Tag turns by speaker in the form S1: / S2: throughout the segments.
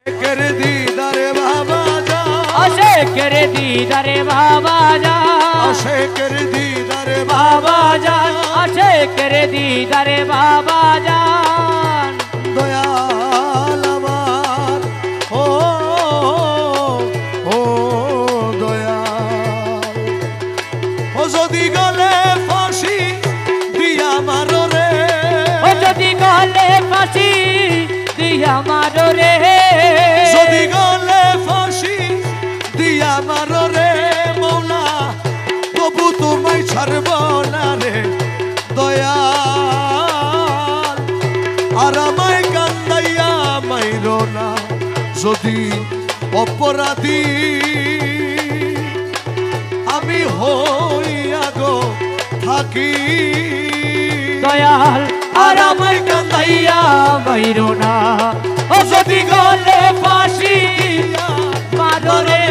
S1: আশেকের দিদারে বাবা যা,
S2: আশেকের দিদারে বাবা যা,
S1: আশেকের দিদারে
S2: বাবা যান, আশেকের দিদারে বাবা যান।
S1: দয়াল আমার ও ও দয়াল, ও যদি গলে ফাঁসি দিয়া মারো রে,
S2: ও যদি গলে ফাঁসি দিয়া মারো রে,
S1: যদি গলে ফাঁসি দিয়া মারো রে মৌলা, তবু তোমায় ছাড়ব না রে দয়াল। আর আমায় কান্দাইয়া মাইরো না যদি অপরাধী আমি হইয়া গো থাকি।
S2: দয়াল আর আমায় কান্দাইয়া মাইরো না, ও যদি গলে ফাঁসি মারো রে,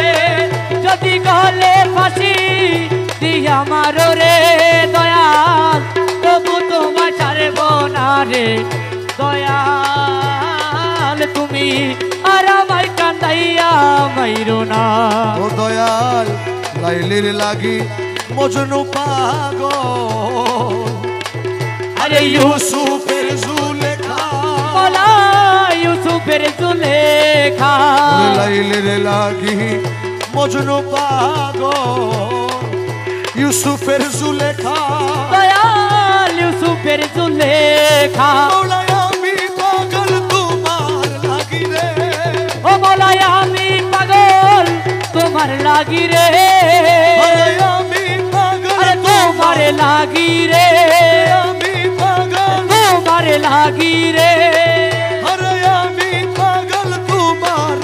S2: যদি গলে ফাঁসি দিয়া মারো রে দয়াল, তবু তোমায় ছাড়ব না রে দয়াল। তুমি আর আমায় কান্দাইয়া মাইরো না।
S1: ও দয়াল লাইলির লাগি মজনু পাগল,
S2: আরে
S1: ইউসুফের জুলেখা,
S2: মৌলা ইউসুফের জুলেখা,
S1: লাইলির লাগি মজনু পাগল, ইউসুফের জুলেখা,
S2: দয়াল ইউসুফের জুলেখা।
S1: মৌলাই আমি পাগল তোমার লাগি রে,
S2: ও মৌলাই আমি পাগল তোমার লাগি রে,
S1: মৌলাই আমি পাগল
S2: আরে তোমার লাগি রে,
S1: আমি পাগল,
S2: তোমার লাগি রে,
S1: আরে আমি পাগল তোমার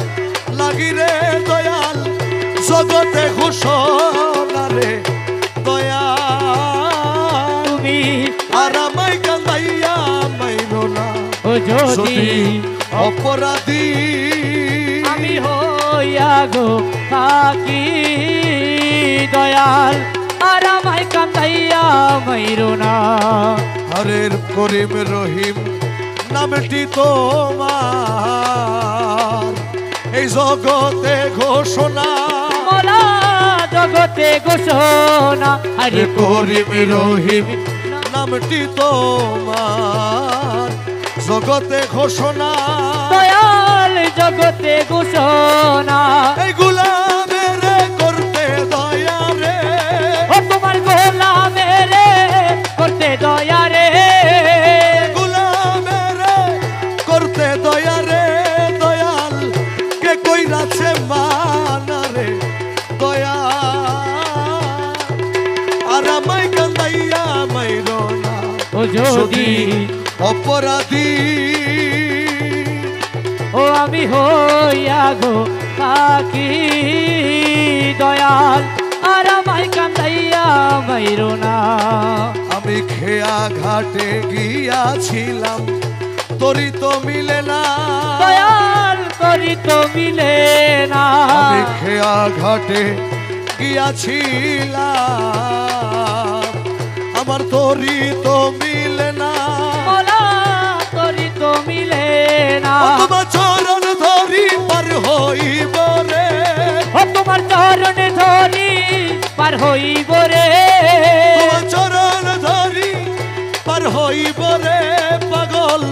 S1: লাগি রে দয়াল। জগতে ঘোষণা রে দয়াল,
S2: তুমি
S1: আর আমায় কান্দাইয়া মাইরো না
S2: ও যদি
S1: অপরাধী
S2: আমি হইয়া গো থাকি দয়াল, আর আমায় কান্দাইয়া মাইরো না।
S1: হরের করিম রহিম নামটি তোমার এই জগতে ঘোষণা,
S2: মোলা জগতে ঘোষণা, আরে
S1: করিম রহিম নামটি তোমার জগতে ঘোষণা,
S2: দয়াল জগতে ঘোষণা।
S1: এই গোলামের করতে দয়া রে,
S2: ও তোমার গোলামের করতে দয়া রে,
S1: গোলামের করতে দয়া রে দয়াল, কে কইরাছে মানা রে দয়াল। আর আমায় কান্দাইয়া মাইরো না
S2: ও যদি
S1: অপরাধী
S2: ও আমি হইয়া গো থাকি দয়াল, আর আমায় কান্দাইয়া মাইরো না।
S1: আমি খেয়া ঘাটে গিয়াছিলাম তোরই তো মিলে না,
S2: দয়াল করি তো মিলে না,
S1: আমি খেয়া ঘাটে গিয়াছিলাম আমার তোরই তো মিলে না,
S2: মোলা করি তো মিলে না,
S1: তোমার চরণ ধরি পার হইব রে,
S2: ও তোমার চরণে ধরি পার হইব রে,
S1: তোমার চরণ ধরি পার হইব রে পাগল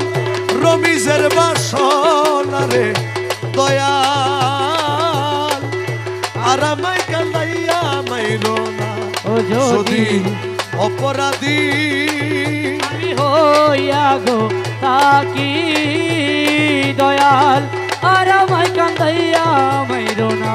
S1: রমিজের বাসনা রে দয়াল। আর আমায় কান্দাইয়া মাইরো না
S2: ও
S1: যদি
S2: যদি
S1: অপরাধী
S2: আমি হইয়া গো থাকি দয়াল, আর আমায় কান্দাইয়া মাইরো না।